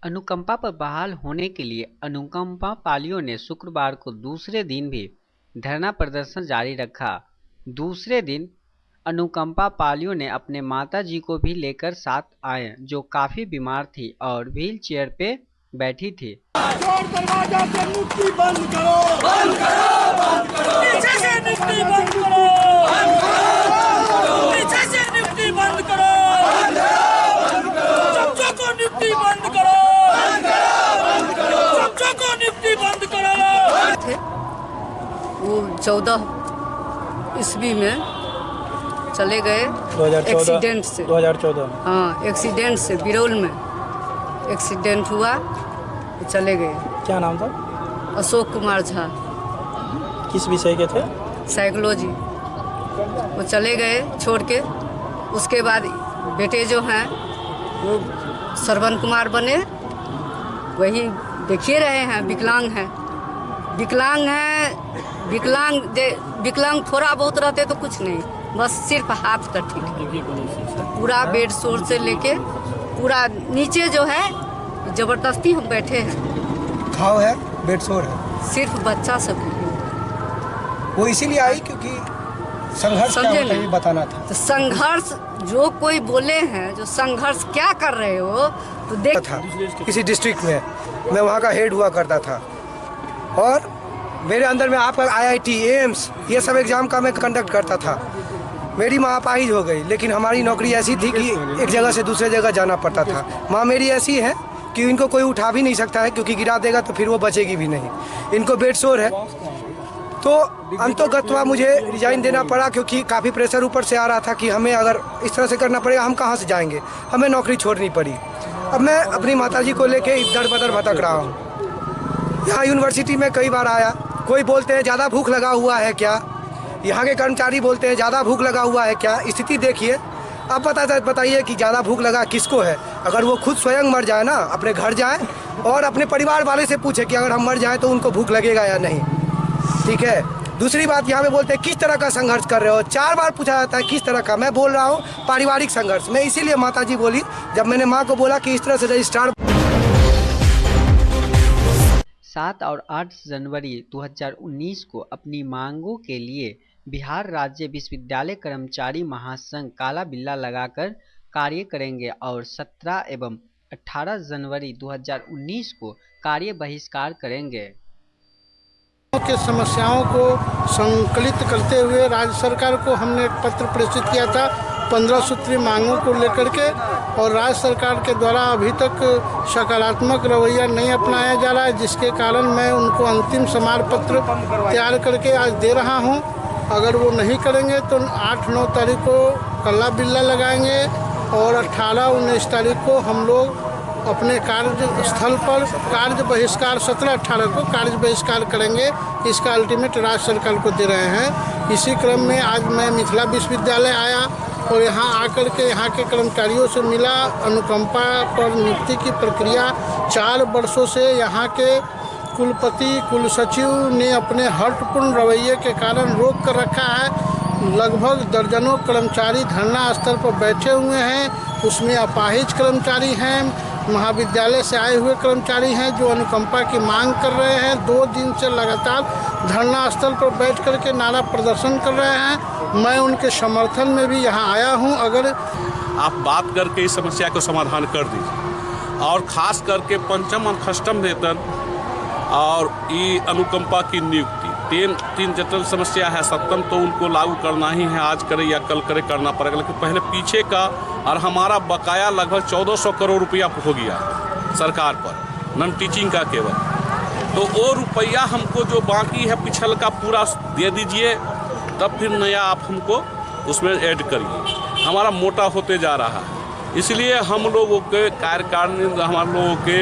अनुकंपा पर बहाल होने के लिए अनुकंपा पालियों ने शुक्रवार को दूसरे दिन भी धरना प्रदर्शन जारी रखा। दूसरे दिन अनुकंपा पालियों ने अपने माता जी को भी लेकर साथ आए, जो काफी बीमार थी और व्हील चेयर पे बैठी थी। दरवाजा से निफ्टी बंद करो, बंद करो, बंद करो। पीछे से निफ्टी बंद करो, बंद करो। पीछे से निफ्टी बंद करो, बंद करो। चमचों को निफ्टी बंद करो, बंद करो। चमचों को निफ्टी बंद करो। वो 14 ईस्वी में चले गए 2014 एक्सीडेंट से। 2014 हाँ, एक्सीडेंट से बिरौल में एक्सीडेंट हुआ तो चले गए। क्या नाम था? अशोक कुमार झा, किस विषय के थे? साइकोलॉजी। वो चले गए छोड़ के। उसके बाद बेटे जो हैं वो श्रवण कुमार बने, वही देखिए रहे हैं, विकलांग हैं। विकलांग हैं, विकलांग थोड़ा बहुत रहते तो कुछ नहीं, बस सिर्फ हाथ का ठीक है। पूरा बेड शोर से लेके पूरा नीचे जो है जबरदस्ती हम बैठे हैं। घाव है, बेड शोर है, सिर्फ बच्चा सब वो इसीलिए आई क्योंकि संघर्ष क्या होता है ये बताना था। तो संघर्ष जो कोई बोले हैं, जो संघर्ष क्या कर रहे हो तो देख था किसी डिस्ट्रिक्ट में, मैं वहाँ का हेड हुआ करता था और मेरे अंदर में आपका IIT, एम्स ये सब एग्ज़ाम का मैं कंडक्ट करता था। मेरी माँ अपाहिज हो गई, लेकिन हमारी नौकरी ऐसी थी कि एक जगह से दूसरे जगह जाना पड़ता था। माँ मेरी ऐसी है कि इनको कोई उठा भी नहीं सकता है, क्योंकि गिरा देगा तो फिर वो बचेगी भी नहीं। इनको बेड शोर है, तो अंतोगत्वा मुझे रिजाइन देना पड़ा, क्योंकि काफ़ी प्रेशर ऊपर से आ रहा था कि हमें अगर इस तरह से करना पड़ेगा हम कहाँ से जाएंगे, हमें नौकरी छोड़नी पड़ी। अब मैं अपनी माताजी को लेके इधर बदर भटक रहा हूँ। यहाँ यूनिवर्सिटी में कई बार आया, कोई बोलते हैं ज़्यादा भूख लगा हुआ है क्या, यहाँ के कर्मचारी बोलते हैं ज़्यादा भूख लगा हुआ है क्या। स्थिति देखिए, अब बताइए कि ज़्यादा भूख लगा किसको है। अगर वो खुद स्वयं मर जाए ना, अपने घर जाए और अपने परिवार वाले से पूछे कि अगर हम मर जाएं तो उनको भूख लगेगा या नहीं। ठीक है। दूसरी बात, यहाँ पे बोलते हैं किस तरह का संघर्ष कर रहे हो, 4 बार पूछा जाता है किस तरह का। मैं बोल रहा हूँ पारिवारिक संघर्ष। मैं इसीलिए माताजी बोली, जब मैंने माँ को बोला कि इस तरह से रजिस्ट्रार। 7 और 8 जनवरी 2019 को अपनी मांगों के लिए बिहार राज्य विश्वविद्यालय कर्मचारी महासंघ काला बिल्ला लगाकर कार्य करेंगे और 17 एवं 18 जनवरी 2019 को कार्य बहिष्कार करेंगे। के समस्याओं को संकलित करते हुए राज्य सरकार को हमने एक पत्र प्रेषित किया था 15 सूत्री मांगों को लेकर के, और राज्य सरकार के द्वारा अभी तक सकारात्मक रवैया नहीं अपनाया जा रहा है, जिसके कारण मैं उनको अंतिम समार पत्र तैयार करके आज दे रहा हूं। अगर वो नहीं करेंगे तो 8-9 तारीख को काला बिल्ला लगाएंगे और 18-19 तारीख को हम लोग अपने कार्य स्थल पर कार्य बहिष्कार 17-18 को कार्य बहिष्कार करेंगे। इसका अल्टीमेट राज्य सरकार को दे रहे हैं। इसी क्रम में आज मैं मिथिला विश्वविद्यालय आया और यहाँ आकर के यहाँ के कर्मचारियों से मिला। अनुकंपा पर नियुक्ति की प्रक्रिया 4 वर्षों से यहाँ के कुलपति कुल सचिव ने अपने हठपूर्ण रवैये के कारण रोक कर रखा है। लगभग दर्जनों कर्मचारी धरना स्थल पर बैठे हुए हैं, उसमें अपाहिज कर्मचारी हैं, महाविद्यालय से आए हुए कर्मचारी हैं जो अनुकंपा की मांग कर रहे हैं। 2 दिन से लगातार धरना स्थल पर बैठ कर के नारा प्रदर्शन कर रहे हैं। मैं उनके समर्थन में भी यहाँ आया हूँ। अगर आप बात करके इस समस्या को समाधान कर दीजिए, और ख़ास करके पंचम और षष्ठम वेतन और ये अनुकंपा की नियुक्ति 3 जटिल समस्या है। सप्तम तो उनको लागू करना ही है, आज करे या कल करे करना पड़ेगा, लेकिन पहले पीछे का और हमारा बकाया लगभग 1400 करोड़ रुपया हो गया सरकार पर, नॉन टीचिंग का केवल। तो वो रुपया हमको जो बाकी है पिछल का पूरा दे दीजिए, तब फिर नया आप हमको उसमें ऐड करिए। हमारा मोटा होते जा रहा है, इसलिए हम लोगों के कार्यकारिणी हमारे लोगों के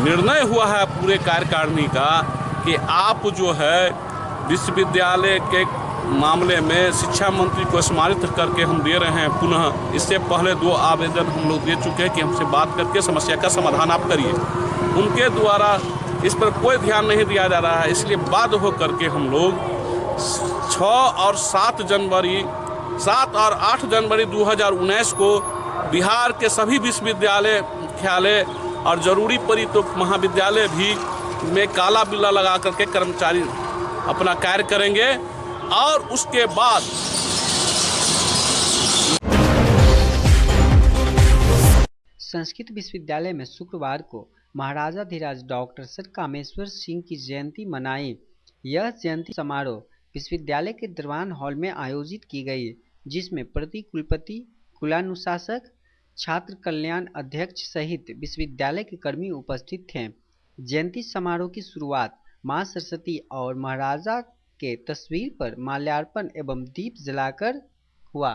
निर्णय हुआ है पूरे कार्यकारिणी का कि आप जो है विश्वविद्यालय के मामले में शिक्षा मंत्री को स्मारित करके हम दे रहे हैं पुनः। इससे पहले 2 आवेदन हम लोग दे चुके हैं कि हमसे बात करके समस्या का समाधान आप करिए। उनके द्वारा इस पर कोई ध्यान नहीं दिया जा रहा है, इसलिए बाध्य होकर के हम लोग 6 और 7 और 8 जनवरी 2019 को बिहार के सभी विश्वविद्यालय मुख्यालय और ज़रूरी पड़ी तो महाविद्यालय भी में काला बिल्ला लगा करके कर्मचारी अपना कार्य करेंगे। और उसके बाद संस्कृत विश्वविद्यालय में शुक्रवार को महाराजाधिराज डॉक्टर सर कामेश्वर सिंह की जयंती मनाई। यह जयंती समारोह विश्वविद्यालय के दरबार हॉल में आयोजित की गई, जिसमें प्रति कुलपति, कुलानुशासक, छात्र कल्याण अध्यक्ष सहित विश्वविद्यालय के कर्मी उपस्थित थे। जयंती समारोह की शुरुआत मां सरस्वती और महाराजा के तस्वीर पर माल्यार्पण एवं दीप जलाकर हुआ।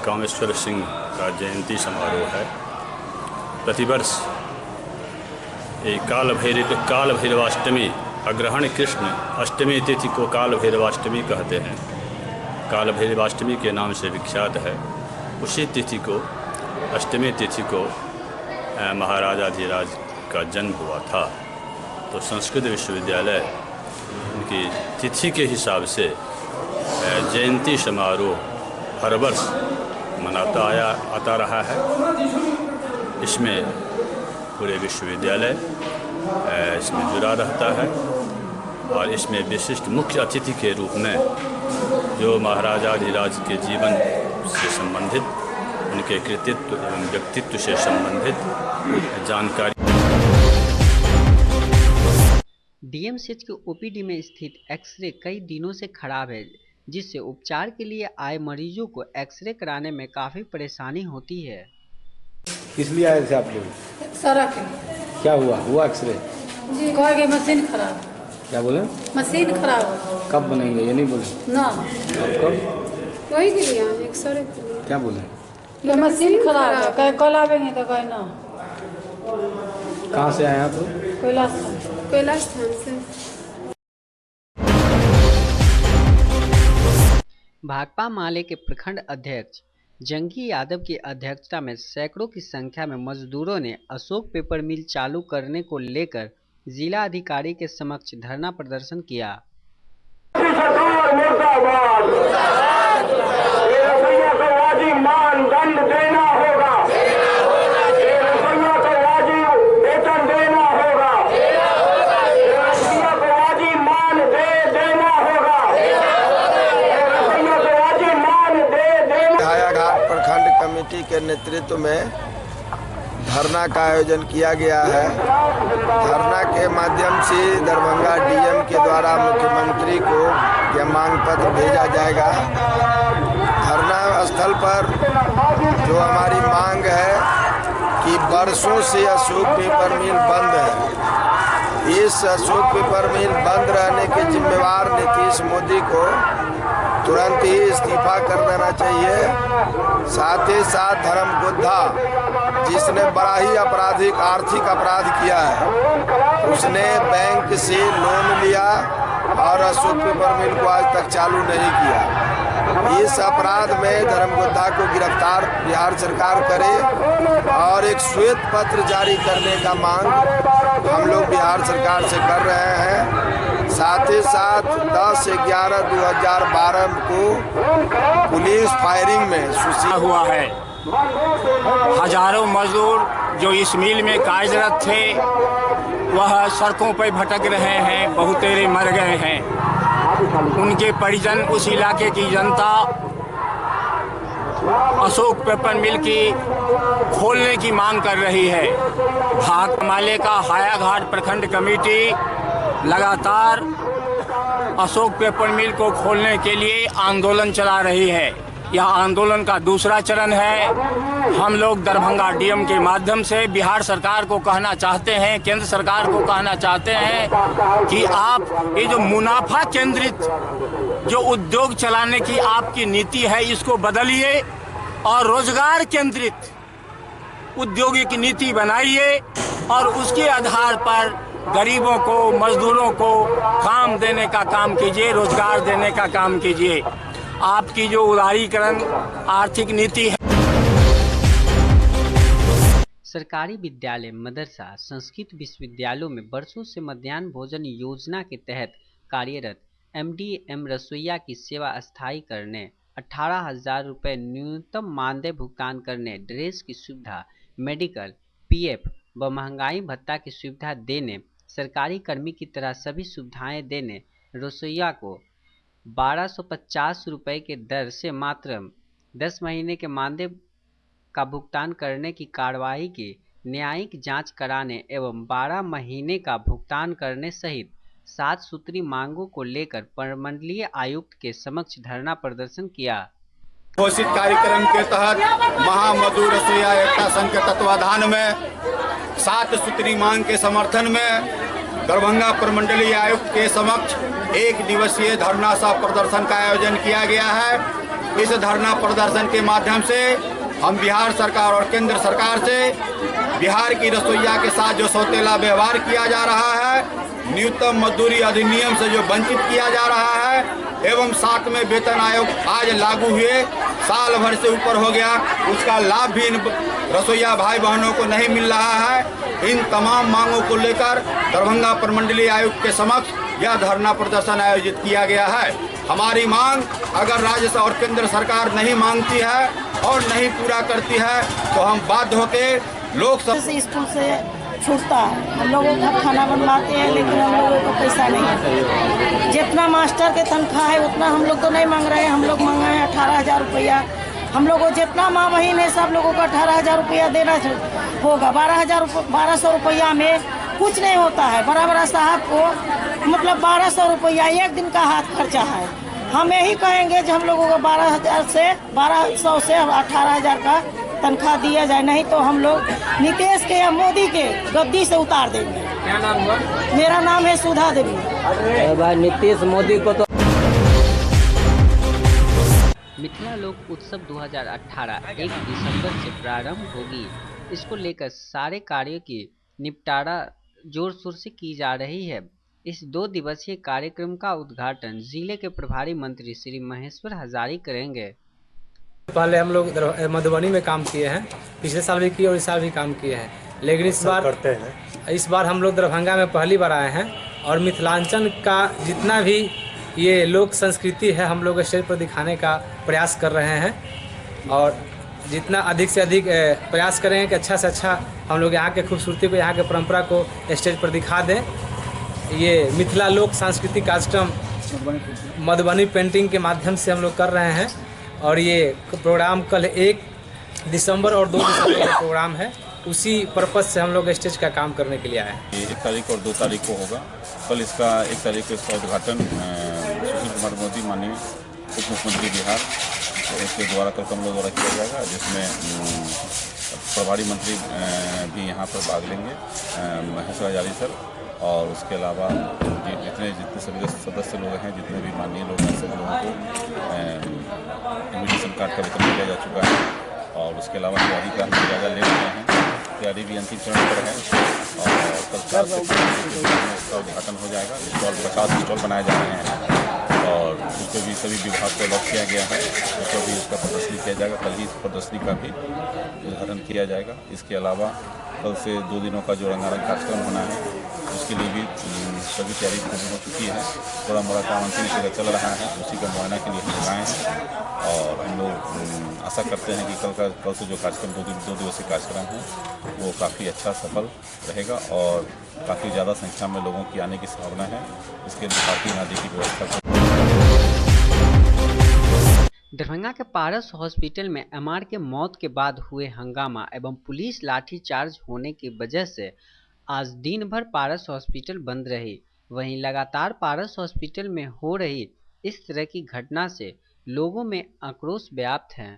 कामेश्वर सिंह का जयंती समारोह है। प्रतिवर्ष एक काल भैरवाष्टमी, अग्रहण कृष्ण अष्टमी तिथि को काल भैरवाष्टमी कहते हैं। काल भैरवाष्टमी के नाम से विख्यात है। उसी तिथि को, अष्टमी तिथि को महाराजाधिराज का जन्म हुआ था। तो संस्कृत विश्वविद्यालय उनकी तिथि के हिसाब से जयंती समारोह हर वर्ष मनाता आता रहा है। इसमें पूरे विश्वविद्यालय इसमें जुड़ा रहता है और इसमें विशिष्ट मुख्य अतिथि के रूप में जो महाराजाधिराज के जीवन से संबंधित, उनके कृतित्व एवं व्यक्तित्व से संबंधित जानकारी। डीएमसीएच के ओपीडी में स्थित एक्सरे कई दिनों से खराब है, जिससे उपचार के लिए आए मरीजों को एक्सरे कराने में काफ़ी परेशानी होती है। किस लिए आए थे आप लोग? सड़क। क्या हुआ एक्सरे? जी कह गए मशीन खराब। क्या बोले? मशीन खराब। कब बनेंगे ये नहीं बोले ना? कब? वही के लिए एक्सरे। क्या बोले? ये मशीन खराब है, कहे कल आवेंगे तो कहे ना। कहाँ से आए आप? कैलाश थान से। भाकपा माले के प्रखंड अध्यक्ष जंगी यादव की अध्यक्षता में सैकड़ों की संख्या में मजदूरों ने अशोक पेपर मिल चालू करने को लेकर जिला अधिकारी के समक्ष धरना प्रदर्शन किया। मानदंड देना होगा, नेतृत्व में धरना का आयोजन किया गया है। धरना के माध्यम से दरभंगा डीएम के द्वारा मुख्यमंत्री को यह मांग पत्र भेजा जाएगा। धरना स्थल पर जो हमारी मांग है कि वर्षों से अशोक पेपर मिल बंद है, इस अशोक पेपर मिल बंद रहने के जिम्मेवार नीतीश मोदी को तुरंत ही इस्तीफा कर देना चाहिए। साथ ही साथ धर्मगुद्धा जिसने बड़ा ही आपराधिक आर्थिक अपराध किया है, उसने बैंक से लोन लिया और अशोक पेपर मिल को आज तक चालू नहीं किया। इस अपराध में धर्मगुद्धा को गिरफ्तार बिहार सरकार करे और एक श्वेत पत्र जारी करने का मांग हम लोग बिहार सरकार से कर रहे हैं। साथ ही साथ 10/11/2012 को पुलिस फायरिंग में सुशील हुआ है। हजारों मजदूर जो इस मिल में कार्यरत थे वह सड़कों पर भटक रहे हैं, बहुतेरे मर गए हैं। उनके परिजन, उस इलाके की जनता अशोक पेपर मिल की खोलने की मांग कर रही है। भाकमाले का हायाघाट प्रखंड कमेटी लगातार अशोक पेपर मिल को खोलने के लिए आंदोलन चला रही है। यह आंदोलन का दूसरा चरण है। हम लोग दरभंगा डीएम के माध्यम से बिहार सरकार को कहना चाहते हैं, केंद्र सरकार को कहना चाहते हैं कि आप ये जो मुनाफा केंद्रित जो उद्योग चलाने की आपकी नीति है इसको बदलिए और रोजगार केंद्रित औद्योगिक नीति बनाइए और उसके आधार पर गरीबों को, मजदूरों को काम देने का काम कीजिए, रोजगार देने का काम कीजिए। आपकी जो उदारीकरण आर्थिक नीति है। सरकारी विद्यालय, मदरसा, संस्कृत विश्वविद्यालयों में वर्षों से मध्याह्न भोजन योजना के तहत कार्यरत MDM रसोइया की सेवा स्थायी करने, 18,000 रुपये न्यूनतम मानदेय भुगतान करने, ड्रेस की सुविधा, मेडिकल, PF व महंगाई भत्ता की सुविधा देने, सरकारी कर्मी की तरह सभी सुविधाएं देने, रसोइया को 1250 रुपये के दर से मात्र 10 महीने के मानदेय का भुगतान करने की कार्यवाही की न्यायिक जांच कराने एवं 12 महीने का भुगतान करने सहित 7 सूत्री मांगों को लेकर प्रमंडलीय आयुक्त के समक्ष धरना प्रदर्शन किया। घोषित कार्यक्रम के तहत महामजदूर रसोइया एकता संघ के तत्वाधान में 7 सूत्री मांग के समर्थन में दरभंगा प्रमंडलीय आयुक्त के समक्ष 1 दिवसीय धरना सह प्रदर्शन का आयोजन किया गया है। इस धरना प्रदर्शन के माध्यम से हम बिहार सरकार और केंद्र सरकार से बिहार की रसोइया के साथ जो सौतेला व्यवहार किया जा रहा है, न्यूनतम मजदूरी अधिनियम से जो वंचित किया जा रहा है एवं 7वें वेतन आयोग आज लागू हुए साल भर से ऊपर हो गया, उसका लाभ भी इन रसोइया भाई बहनों को नहीं मिल रहा है। इन तमाम मांगों को लेकर दरभंगा प्रमंडलीय आयुक्त के समक्ष यह धरना प्रदर्शन आयोजित किया गया है। हमारी मांग अगर राज्य और केंद्र सरकार नहीं मांगती है और नहीं पूरा करती है तो हम बाध्य होकर लोकसभा स्कूल से छूटता है। हम लोगों का खाना बनवाते हैं लेकिन हम लोगों को पैसा नहीं है। जितना मास्टर के तनख्वाह है उतना हम लोग तो नहीं मांग रहे हैं, हम लोग मांग रहे हैं 18,000 रुपया। हम लोगों को जितना माँ बहन है सब लोगों को 18,000 रुपया देना होगा। 1200 रुपया में कुछ नहीं होता है। बड़ा साहब को मतलब 1200 रुपया एक दिन का हाथ खर्चा है। हम यही कहेंगे कि हम लोगों को 1200 से 18,000 का तनख्वाह दिया जाए, नहीं तो हम लोग नीतीश के या मोदी के गद्दी से उतार देंगे। क्या नाम हुआ? मेरा नाम है सुधा देवी। भाई नीतीश मोदी को तो मिथिला लोक उत्सव 2018 1 दिसंबर से प्रारंभ होगी। इसको लेकर सारे कार्यों की निपटारा जोर शोर से की जा रही है। इस 2 दिवसीय कार्यक्रम का उद्घाटन जिले के प्रभारी मंत्री श्री महेश्वर हजारी करेंगे। पहले हम लोग मधुबनी में काम किए हैं, पिछले साल भी किए और इस साल भी काम किए हैं, लेकिन इस बार हम लोग दरभंगा में पहली बार आए हैं और मिथिलांचल का जितना भी ये लोक संस्कृति है हम लोग स्टेज पर दिखाने का प्रयास कर रहे हैं और जितना अधिक से अधिक प्रयास करेंगे कि अच्छा से अच्छा हम लोग यहाँ के खूबसूरती को, यहाँ के परंपरा को स्टेज पर दिखा दें। ये मिथिला लोक सांस्कृतिक कार्यक्रम मधुबनी पेंटिंग के माध्यम से हम लोग कर रहे हैं और ये प्रोग्राम कल 1 दिसंबर और 2 दिसंबर का प्रोग्राम है, उसी पर्पज से हम लोग स्टेज का काम करने के लिए आए हैं। 1 तारीख और 2 तारीख को होगा। कल इसका 1 तारीख को इसका उद्घाटन सुशील कुमार मोदी माननीय उप मुख्यमंत्री बिहार के द्वारा कल हम लोग द्वारा किया जाएगा, जिसमें प्रभारी मंत्री भी यहाँ पर भाग लेंगे, महेश राजारी सर, और उसके अलावा जितने सभी सदस्य लोग हैं, जितने भी माननीय लोग हैं, सब लोगों को इन्विटेशन कार्ड का वितरण किया जा चुका है। और उसके अलावा तैयारी का हम जायजा ले रहे हैं, तैयारी भी अंतिम चरण पर है। और कल 4 इसका उद्घाटन हो जाएगा। स्टॉल 50 स्टॉल बनाए जा रहे हैं और उस पर भी सभी विभाग को अलॉट किया गया है, उस पर भी उसका प्रदर्शनी किया जाएगा। कल ही इस प्रदर्शनी का भी उद्घाटन किया जाएगा। इसके अलावा कल से 2 दिनों का जो रंगारंग कार्यक्रम होना है, उसके लिए भी सभी तैयारी पूरी हो चुकी है। थोड़ा मोड़ा काम अंतिम जगह चल रहा है, उसी का मुआयना के लिए हम लगाए हैं। और हम लोग आशा करते हैं कि कल से जो कार्यक्रम 2 दिवसीय कार्यक्रम है वो काफ़ी अच्छा सफल रहेगा और काफ़ी ज़्यादा संख्या में लोगों की आने की संभावना है। इसके लिए भारतीय नादी की व्यवस्था दरभंगा के पारस हॉस्पिटल में एमआर के मौत के बाद हुए हंगामा एवं पुलिस लाठीचार्ज होने की वजह से आज दिन भर पारस हॉस्पिटल बंद रही। वहीं लगातार पारस हॉस्पिटल में हो रही इस तरह की घटना से लोगों में आक्रोश व्याप्त है।